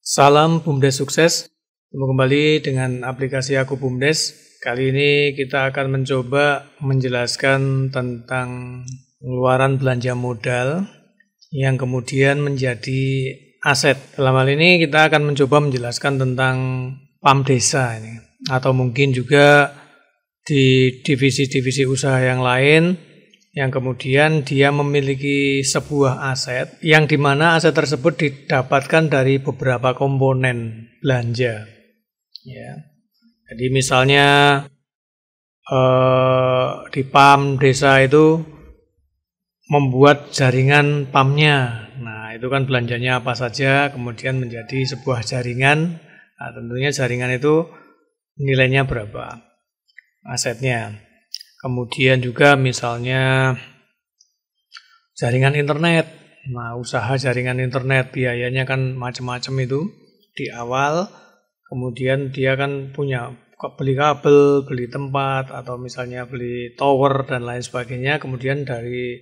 Salam BUMDes sukses. Ketemu kembali dengan aplikasi Aku BUMDes. Kali ini kita akan mencoba menjelaskan tentang pengeluaran belanja modal yang kemudian menjadi aset. Dalam hal ini kita akan mencoba menjelaskan tentang PAM desa ini, atau mungkin juga di divisi-divisi usaha yang lain yang kemudian dia memiliki sebuah aset yang dimana aset tersebut didapatkan dari beberapa komponen belanja. Ya. Jadi misalnya di PAM desa itu membuat jaringan PAM-nya. Nah, itu kan belanjanya apa saja, kemudian menjadi sebuah jaringan. Nah, tentunya jaringan itu nilainya berapa, asetnya. Kemudian juga misalnya jaringan internet. Nah, usaha jaringan internet biayanya kan macam-macam itu di awal. Kemudian dia kan punya beli kabel, beli tempat, atau misalnya beli tower dan lain sebagainya. Kemudian dari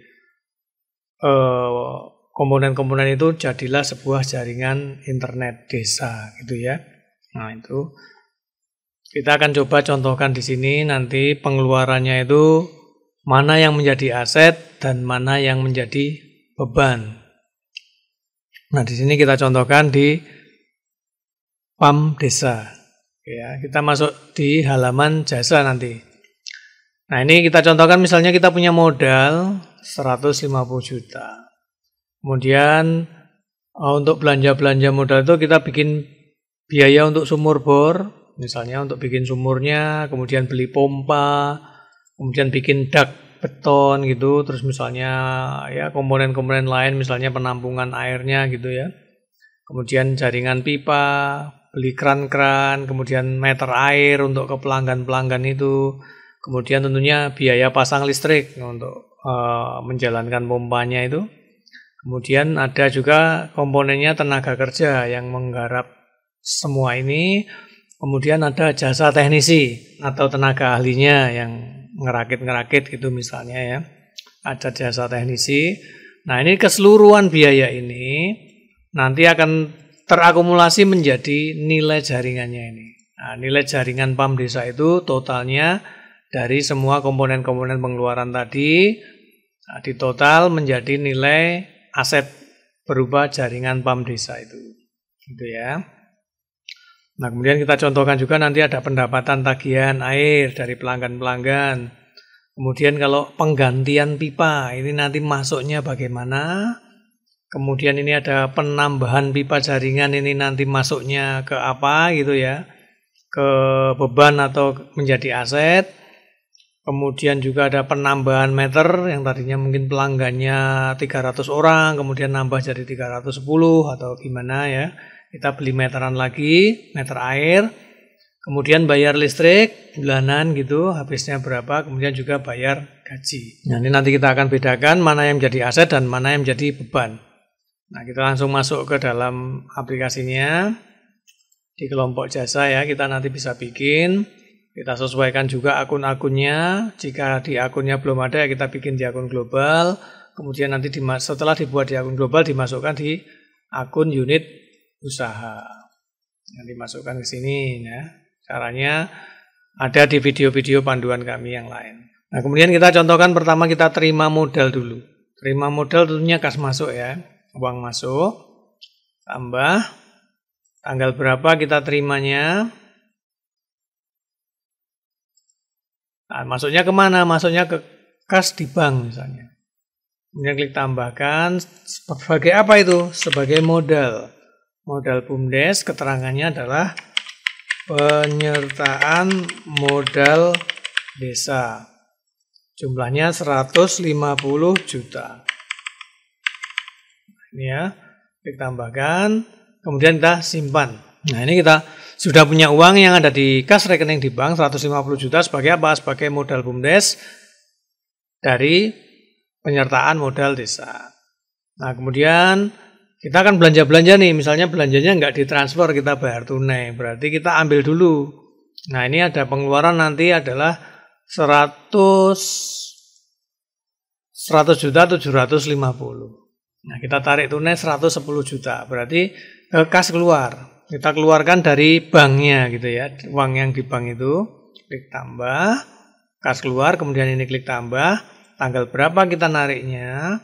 komponen-komponen itu jadilah sebuah jaringan internet desa gitu ya. Nah, itu kita akan coba contohkan di sini, nanti pengeluarannya itu mana yang menjadi aset dan mana yang menjadi beban. Nah, di sini kita contohkan di PAM desa. Ya, kita masuk di halaman jasa nanti. Nah, ini kita contohkan misalnya kita punya modal 150 juta. Kemudian untuk belanja-belanja modal itu kita bikin biaya untuk sumur bor. Misalnya untuk bikin sumurnya, kemudian beli pompa, kemudian bikin dak beton gitu, terus misalnya ya komponen-komponen lain, misalnya penampungan airnya gitu ya. Kemudian jaringan pipa, beli kran-kran, kemudian meter air untuk ke pelanggan-pelanggan itu. Kemudian tentunya biaya pasang listrik untuk menjalankan pompanya itu. Kemudian ada juga komponennya tenaga kerja yang menggarap semua ini. Kemudian ada jasa teknisi atau tenaga ahlinya yang ngerakit-ngerakit gitu misalnya ya. Ada jasa teknisi. Nah, ini keseluruhan biaya ini nanti akan terakumulasi menjadi nilai jaringannya ini. Nah, nilai jaringan PAM desa itu totalnya dari semua komponen-komponen pengeluaran tadi ditotal menjadi nilai aset berupa jaringan PAM desa itu. Gitu ya. Nah, kemudian kita contohkan juga nanti ada pendapatan tagihan air dari pelanggan-pelanggan. Kemudian kalau penggantian pipa, ini nanti masuknya bagaimana. Kemudian ini ada penambahan pipa jaringan, ini nanti masuknya ke apa gitu ya. Ke beban atau menjadi aset. Kemudian juga ada penambahan meter yang tadinya mungkin pelanggannya 300 orang, kemudian nambah jadi 310 atau gimana ya. Kita beli meteran lagi, meter air, kemudian bayar listrik bulanan gitu, habisnya berapa, kemudian juga bayar gaji. Nah, ini nanti kita akan bedakan mana yang menjadi aset dan mana yang menjadi beban. Nah, kita langsung masuk ke dalam aplikasinya. Di kelompok jasa ya, kita nanti bisa bikin. Kita sesuaikan juga akun-akunnya. Jika di akunnya belum ada, ya kita bikin di akun global. Kemudian nanti setelah dibuat di akun global, dimasukkan di akun unit usaha. Yang dimasukkan ke sini ya. Caranya ada di video-video panduan kami yang lain. Nah, kemudian kita contohkan pertama kita terima modal dulu. Terima modal tentunya kas masuk ya. Uang masuk. Tambah tanggal berapa kita terimanya. Nah, masuknya kemana? Masuknya ke kas di bank misalnya. Kemudian klik tambahkan. Sebagai apa itu? Sebagai modal. Modal BUMDes, keterangannya adalah penyertaan modal desa. Jumlahnya 150 juta. Ini ya, klik tambahkan, kemudian kita simpan. Nah, ini kita sudah punya uang yang ada di kas rekening di bank 150 juta sebagai apa? Sebagai modal BUMDes dari penyertaan modal desa. Nah, kemudian kita akan belanja-belanja nih, misalnya belanjanya nggak ditransfer, kita bayar tunai, berarti kita ambil dulu. Nah, ini ada pengeluaran nanti adalah 100 juta 750. Nah, kita tarik tunai 110 juta, berarti ke kas keluar. Kita keluarkan dari banknya gitu ya. Uang yang di bank itu, klik tambah, kas keluar, kemudian ini klik tambah, tanggal berapa kita nariknya,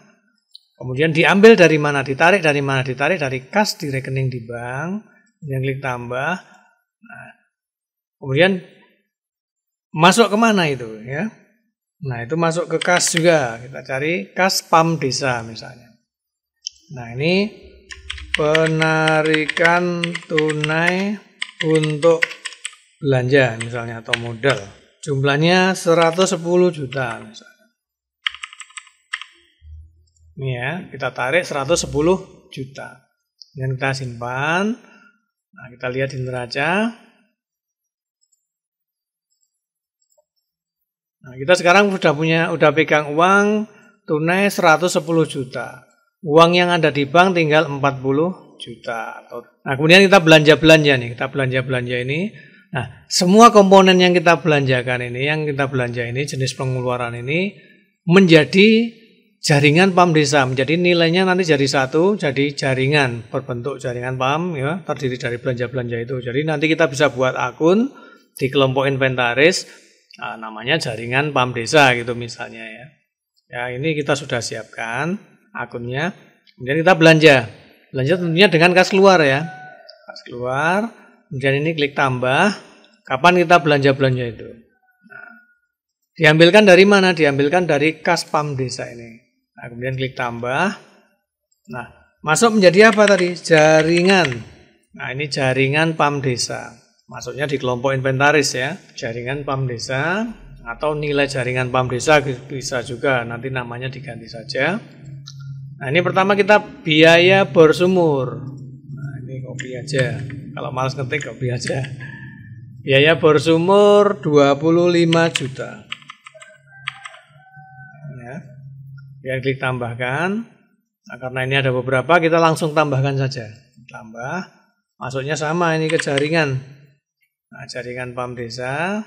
kemudian diambil dari mana, ditarik dari mana, ditarik dari kas di rekening di bank, kemudian klik tambah. Nah, kemudian masuk kemana itu ya? Nah, itu masuk ke kas juga. Kita cari kas PAM Desa misalnya. Nah, ini penarikan tunai untuk belanja misalnya atau modal. Jumlahnya 110 juta misalnya. Ini ya, kita tarik 110 juta. Dan kita simpan. Nah, kita lihat di neraca. Nah, kita sekarang udah pegang uang tunai 110 juta. Uang yang ada di bank tinggal 40 juta. Nah, kemudian kita belanja-belanja nih. Kita belanja-belanja ini. Nah, semua komponen yang kita belanjakan ini, jenis pengeluaran ini menjadi jaringan PAM Desa. Menjadi nilainya nanti jadi satu, jadi jaringan, berbentuk jaringan PAM ya, terdiri dari belanja-belanja itu. Jadi nanti kita bisa buat akun di kelompok inventaris, namanya jaringan PAM Desa gitu misalnya ya. Ya, ini kita sudah siapkan akunnya. Kemudian kita belanja. Belanja tentunya dengan kas keluar ya. Kas keluar. Kemudian ini klik tambah. Kapan kita belanja-belanja itu? Nah, diambilkan dari mana? Diambilkan dari kas PAM Desa ini. Nah, kemudian klik tambah. Nah, masuk menjadi apa tadi? Jaringan. Nah, ini jaringan PAM Desa. Masuknya di kelompok inventaris ya. Jaringan PAM Desa atau nilai jaringan PAM Desa bisa juga. Nanti namanya diganti saja. Nah, ini pertama kita biaya borsumur. Nah, ini copy aja. Kalau malas ngetik copy aja. Biaya borsumur 25 juta. Ya. Kemudian klik tambahkan. Nah, karena ini ada beberapa, kita langsung tambahkan saja. Tambah. Masuknya sama ini ke jaringan. Nah, jaringan PAM Desa.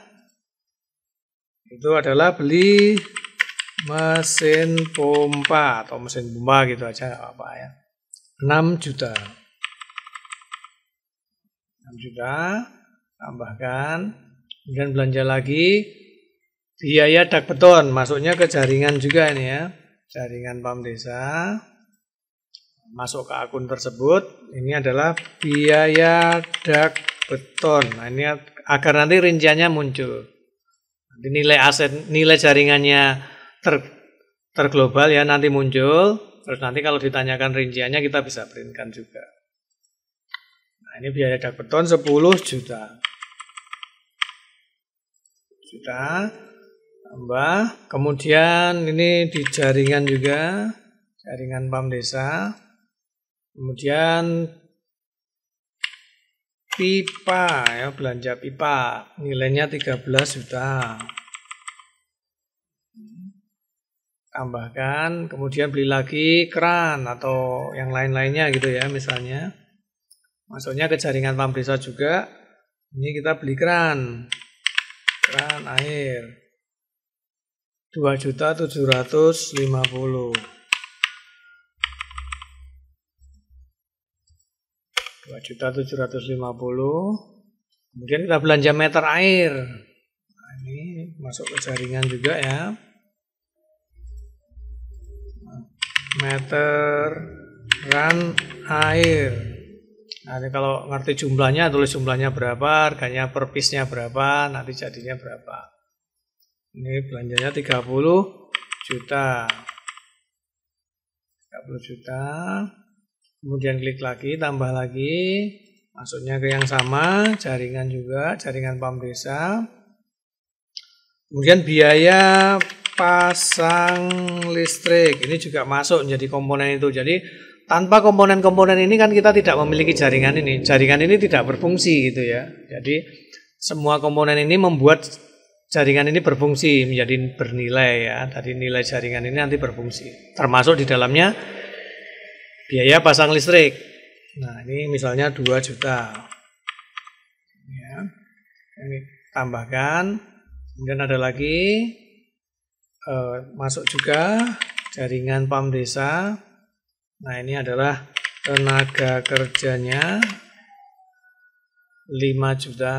Itu adalah beli mesin pompa atau mesin pompa gitu aja apa ya. 6 juta. 6 juta tambahkan. Kemudian belanja lagi biaya dak beton, masuknya ke jaringan juga ini ya. Jaringan PAM Desa. Masuk ke akun tersebut. Ini adalah biaya dak beton. Nah, ini agar nanti rinciannya muncul. Nanti nilai aset, nilai jaringannya terglobal ya nanti muncul. Terus nanti kalau ditanyakan rinciannya kita bisa printkan juga. Nah, ini biaya dak beton 10 juta. Tambah. Kemudian ini di jaringan juga. Jaringan PAM Desa. Kemudian pipa ya, belanja pipa. Nilainya 13 juta. Tambahkan, kemudian beli lagi keran atau yang lain-lainnya gitu ya misalnya. Masuknya ke jaringan PAM Desa juga. Ini kita beli keran air 2.750.000. 2.750.000. Kemudian kita belanja meter air. Nah, ini masuk ke jaringan juga ya. Meteran air. Nah, ini kalau ngerti jumlahnya, tulis jumlahnya berapa, harganya per piece-nya berapa, nanti jadinya berapa. Ini belanjanya 30 juta. 30 juta. Kemudian klik lagi, tambah lagi. Masuknya ke yang sama, jaringan juga, jaringan PAM Desa. Kemudian biaya pasang listrik ini juga masuk menjadi komponen itu. Jadi tanpa komponen-komponen ini kan kita tidak memiliki jaringan ini. Jaringan ini tidak berfungsi gitu ya. Jadi semua komponen ini membuat jaringan ini berfungsi menjadi bernilai ya. Tadi nilai jaringan ini nanti berfungsi. Termasuk di dalamnya biaya pasang listrik. Nah, ini misalnya 2 juta. Ya. Ini tambahkan. Kemudian ada lagi masuk juga jaringan PAM Desa. Nah, ini adalah tenaga kerjanya 5 juta.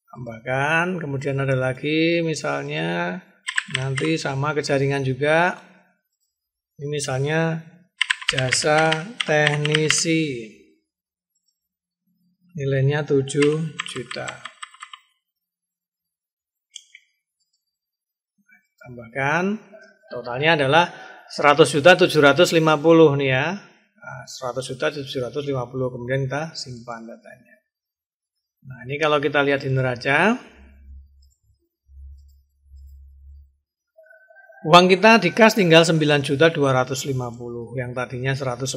Tambahkan, kemudian ada lagi misalnya nanti sama ke jaringan juga. Ini misalnya jasa teknisi. Nilainya 7 juta. Tambahkan, totalnya adalah 100.750 nih ya. Nah, 100.750, kemudian kita simpan datanya. Nah, ini kalau kita lihat di neraca, uang kita di kas tinggal 9.250, yang tadinya 110,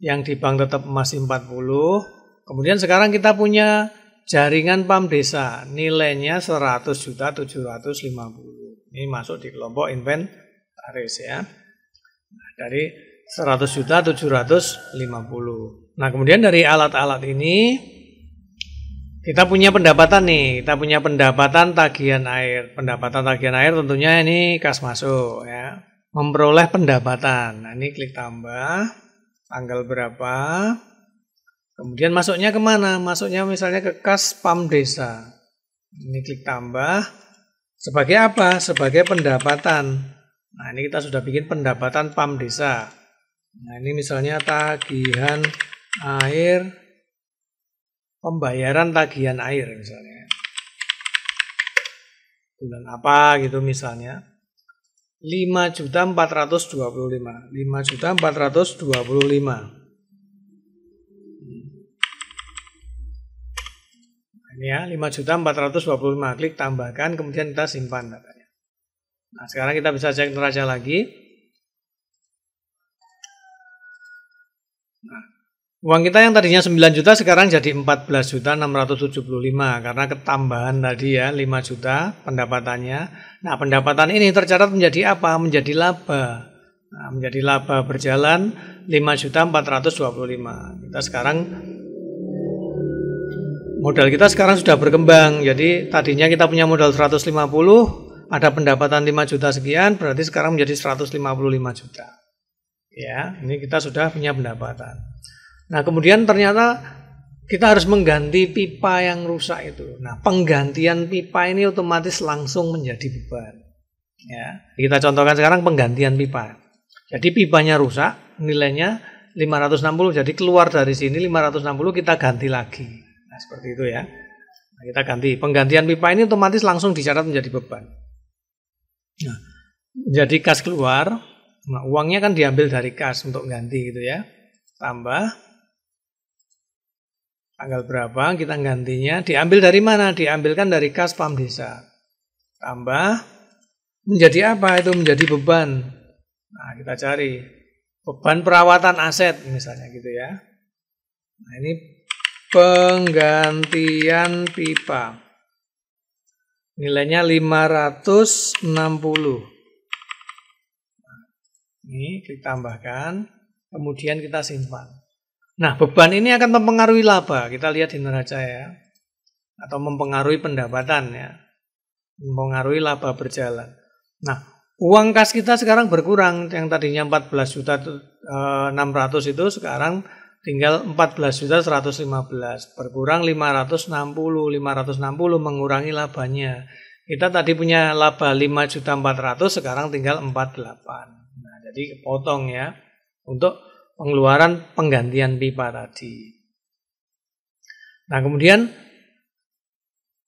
yang di bank tetap masih 40. Kemudian sekarang kita punya jaringan PAM desa, nilainya 100.750. Ini masuk di kelompok inventaris ya. Nah, dari 100.750. Nah, kemudian dari alat-alat ini kita punya pendapatan nih, kita punya pendapatan tagihan air. Pendapatan tagihan air tentunya ini kas masuk ya. Memperoleh pendapatan. Nah, ini klik tambah, tanggal berapa. Kemudian masuknya kemana? Masuknya misalnya ke kas PAM desa. Ini klik tambah. Sebagai apa? Sebagai pendapatan. Nah, ini kita sudah bikin pendapatan PAM desa. Nah, ini misalnya tagihan air. Pembayaran tagihan air misalnya. Bulan apa gitu misalnya. 5.425. 5.425. Ini ya, 5.425. Klik tambahkan, kemudian kita simpan datanya. Nah, sekarang kita bisa cek neraca lagi. Nah, uang kita yang tadinya 9 juta sekarang jadi 14.675 karena ketambahan tadi ya 5 juta pendapatannya. Nah, pendapatan ini tercatat menjadi apa? Menjadi laba. Nah, menjadi laba berjalan 5.425. Kita sekarang modal kita sekarang sudah berkembang. Jadi tadinya kita punya modal 150, ada pendapatan 5 juta sekian, berarti sekarang menjadi 155 juta. Ya, ini kita sudah punya pendapatan. Nah, kemudian ternyata kita harus mengganti pipa yang rusak itu. Nah, penggantian pipa ini otomatis langsung menjadi beban. Ya, kita contohkan sekarang penggantian pipa. Jadi pipanya rusak, nilainya 560, jadi keluar dari sini 560 kita ganti lagi. Nah, seperti itu ya. Nah, kita ganti. Penggantian pipa ini otomatis langsung dicatat menjadi beban. Nah, menjadi kas keluar. Nah, uangnya kan diambil dari kas untuk ganti gitu ya. Tambah. Tanggal berapa kita gantinya, diambil dari mana? Diambilkan dari kas PAM desa. Tambah, menjadi apa itu? Menjadi beban. Nah, kita cari beban perawatan aset misalnya gitu ya. Nah, ini penggantian pipa. Nilainya 560. Nah, ini klik tambahkan, kemudian kita simpan. Nah, beban ini akan mempengaruhi laba. Kita lihat di neraca ya. Atau mempengaruhi pendapatan ya. Mempengaruhi laba berjalan. Nah, uang kas kita sekarang berkurang. Yang tadinya 14.600 itu sekarang tinggal 14.115. Berkurang 560. 560 mengurangi labanya. Kita tadi punya laba 5.400.000, sekarang tinggal 48. Nah, jadi kepotong ya. Untuk pengeluaran penggantian pipa tadi. Nah, kemudian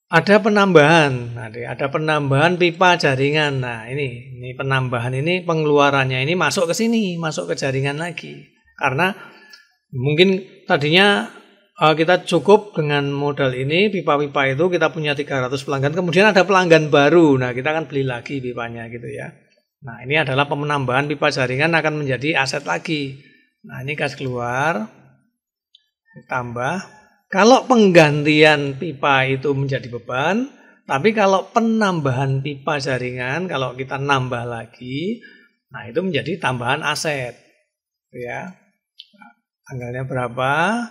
ada penambahan. Nah, ada penambahan pipa jaringan. Nah, ini penambahan ini pengeluarannya ini masuk ke sini, masuk ke jaringan lagi. Karena mungkin tadinya kita cukup dengan modal ini, pipa-pipa itu kita punya 300 pelanggan, kemudian ada pelanggan baru. Nah, kita akan beli lagi pipanya gitu ya. Nah, ini adalah penambahan pipa jaringan akan menjadi aset lagi. Nah, ini kas keluar, tambah. Kalau penggantian pipa itu menjadi beban, tapi kalau penambahan pipa jaringan, kalau kita nambah lagi, nah itu menjadi tambahan aset. Ya, nah, tanggalnya berapa?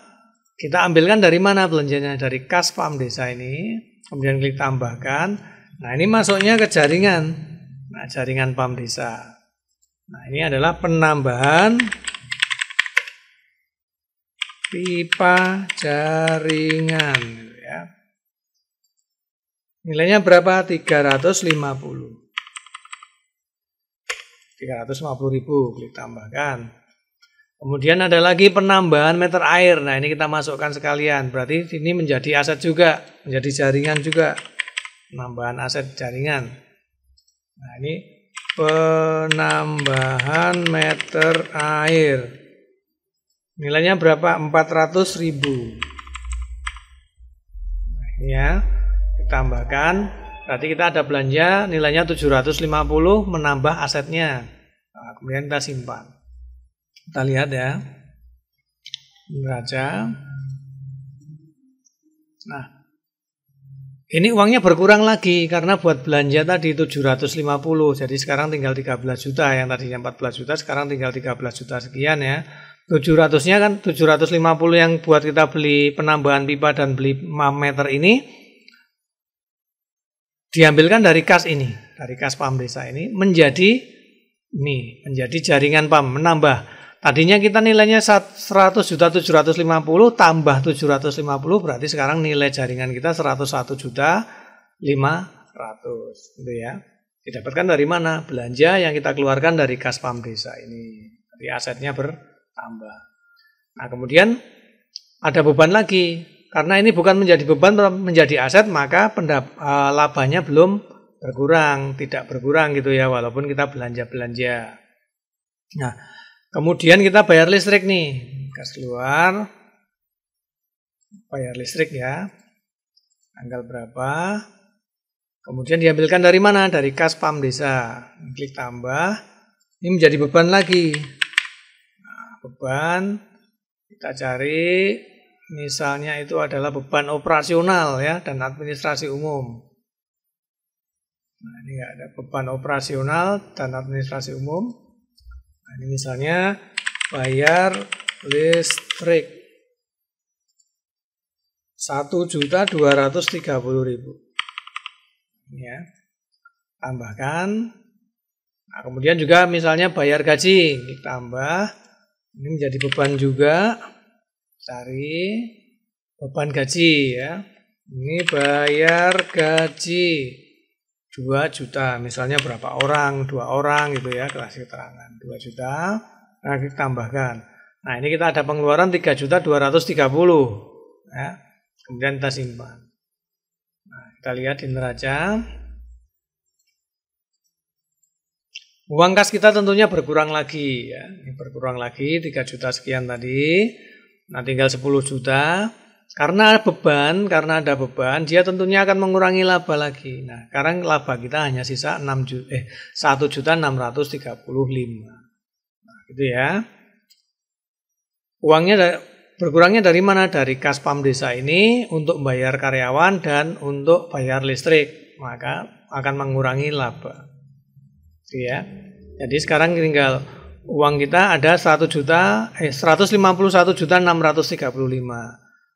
Kita ambilkan dari mana belanjanya? Dari kas PAM desa ini, kemudian klik tambahkan. Nah, ini masuknya ke jaringan. Nah, jaringan PAM desa. Nah, ini adalah penambahan pipa jaringan ya. Nilainya berapa? 350. 350.000 klik tambahkan. Kemudian ada lagi penambahan meter air. Nah, ini kita masukkan sekalian. Berarti ini menjadi aset juga, menjadi jaringan juga. Penambahan aset jaringan. Nah, ini penambahan meter air. Nilainya berapa? 400.000. Nah, ini ya. Ditambahkan. Berarti kita ada belanja nilainya 750 menambah asetnya. Nah, kemudian kita simpan. Kita lihat ya. Neraca. Nah, ini uangnya berkurang lagi karena buat belanja tadi 750. Jadi sekarang tinggal 13 juta. Yang tadinya 14 juta sekarang tinggal 13 juta sekian ya. 700-nya kan 750 yang buat kita beli penambahan pipa dan beli meter ini diambilkan dari kas ini, dari kas PAM desa ini menjadi jaringan PAM, menambah. Tadinya kita nilainya 100.750 tambah 750 berarti sekarang nilai jaringan kita 101.500 gitu ya. Didapatkan dari mana? Belanja yang kita keluarkan dari kas PAM desa ini. Jadi asetnya bertambah. Nah, kemudian ada beban lagi. Karena ini bukan menjadi beban, menjadi aset, maka labanya belum berkurang, tidak berkurang gitu ya, walaupun kita belanja-belanja. Nah, kemudian kita bayar listrik nih, kas keluar, bayar listrik ya, tanggal berapa, kemudian diambilkan dari mana? Dari kas PAM desa, klik tambah, ini menjadi beban lagi. Nah, beban, kita cari. Misalnya itu adalah beban operasional ya dan administrasi umum. Nah, ini nggak ada beban operasional dan administrasi umum. Nah, ini misalnya bayar listrik 1.230.000. Ya, tambahkan. Nah, kemudian juga misalnya bayar gaji, ditambah. Ini menjadi beban juga. Cari beban gaji ya. Ini bayar gaji 2 juta. Misalnya berapa orang? 2 orang gitu ya. Kasih keterangan 2 juta. Nah, kita tambahkan. Nah, ini kita ada pengeluaran 3.230 ya. Kemudian kita simpan. Nah, kita lihat di neraca. Uang kas kita tentunya berkurang lagi ya. Ini berkurang lagi 3 juta sekian tadi. Nah, tinggal 10 juta. Karena ada beban, dia tentunya akan mengurangi laba lagi. Nah, sekarang laba kita hanya sisa 1.635. Nah, gitu ya. Uangnya berkurangnya dari mana? Dari kas PAM desa ini untuk membayar karyawan dan untuk bayar listrik. Maka akan mengurangi laba. Gitu ya. Jadi sekarang tinggal uang kita ada 151.635.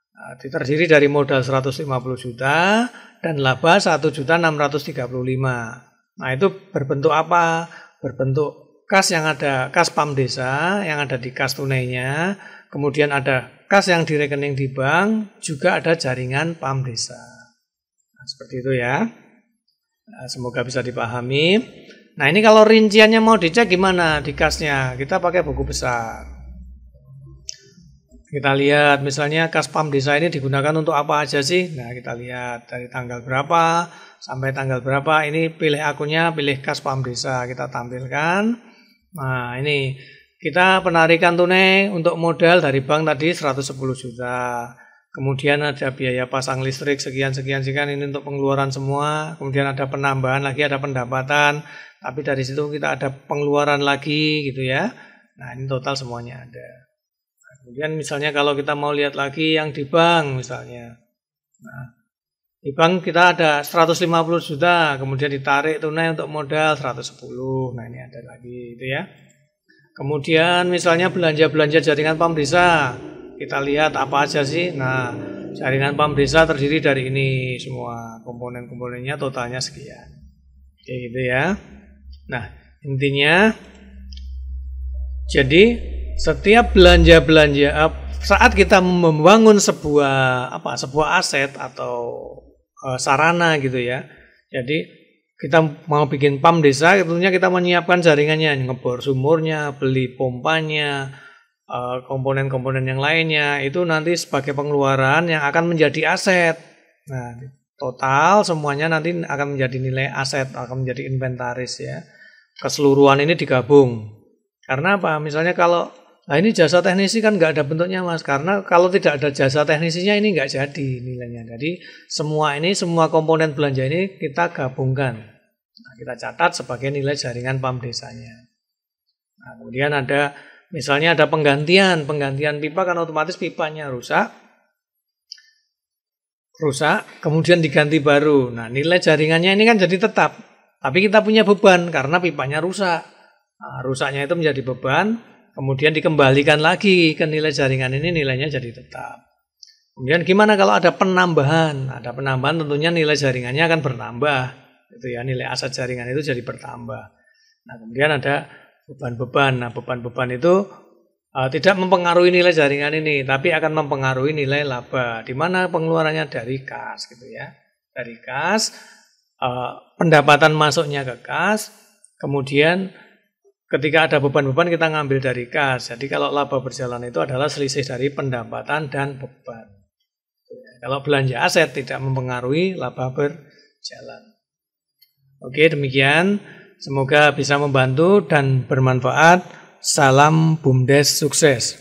Nah, terdiri dari modal 150 juta dan laba 1.635. Nah, itu berbentuk apa? Berbentuk kas yang ada kas PAM desa yang ada di kas tunainya, kemudian ada kas yang di rekening di bank, juga ada jaringan PAM desa. Nah, seperti itu ya. Nah, semoga bisa dipahami. Nah, ini kalau rinciannya mau dicek gimana di kasnya? Kita pakai buku besar. Kita lihat misalnya kas PAM desa ini digunakan untuk apa aja sih? Nah, kita lihat dari tanggal berapa sampai tanggal berapa. Ini pilih akunnya, pilih kas PAM desa. Kita tampilkan. Nah, ini kita penarikan tunai untuk modal dari bank tadi 110 juta. Kemudian ada biaya pasang listrik sekian ini untuk pengeluaran semua. Kemudian ada penambahan lagi, ada pendapatan. Tapi dari situ kita ada pengeluaran lagi gitu ya. Nah, ini total semuanya ada. Nah, kemudian misalnya kalau kita mau lihat lagi yang di bank misalnya. Nah, di bank kita ada 150 juta, kemudian ditarik tunai untuk modal 110. Nah, ini ada lagi gitu ya. Kemudian misalnya belanja-belanja jaringan PAM desa. Kita lihat apa aja sih. Nah, jaringan PAM desa terdiri dari ini semua. Komponen-komponennya totalnya sekian. Oke gitu ya. Nah, intinya Jadi setiap belanja-belanja saat kita membangun sebuah aset atau sarana gitu ya. Jadi kita mau bikin PAM desa, tentunya kita menyiapkan jaringannya, ngebor sumurnya, beli pompanya, komponen-komponen yang lainnya, itu nanti sebagai pengeluaran yang akan menjadi aset. Nah, total semuanya nanti akan menjadi nilai aset, akan menjadi inventaris ya. Keseluruhan ini digabung. Karena apa? Misalnya kalau ini jasa teknisi kan nggak ada bentuknya Mas, karena kalau tidak ada jasa teknisinya ini nggak jadi nilainya. Jadi semua komponen belanja ini kita gabungkan. Nah, kita catat sebagai nilai jaringan PAM desanya. Nah, kemudian misalnya ada penggantian pipa kan otomatis pipanya rusak, kemudian diganti baru. Nah, nilai jaringannya ini kan jadi tetap. Tapi kita punya beban karena pipanya rusak. Nah, rusaknya itu menjadi beban. Kemudian dikembalikan lagi ke nilai jaringan ini, nilainya jadi tetap. Kemudian gimana kalau ada penambahan? Ada penambahan tentunya nilai jaringannya akan bertambah. Itu ya, nilai aset jaringan itu jadi bertambah. Nah, kemudian ada beban-beban. Nah, beban-beban itu tidak mempengaruhi nilai jaringan ini, tapi akan mempengaruhi nilai laba. Di mana pengeluarannya dari kas gitu ya. Dari kas, pendapatan masuknya ke kas, kemudian ketika ada beban-beban kita ngambil dari kas. Jadi kalau laba berjalan itu adalah selisih dari pendapatan dan beban. Kalau belanja aset tidak mempengaruhi laba berjalan. Oke, demikian. Semoga bisa membantu dan bermanfaat. Salam BUMDes sukses.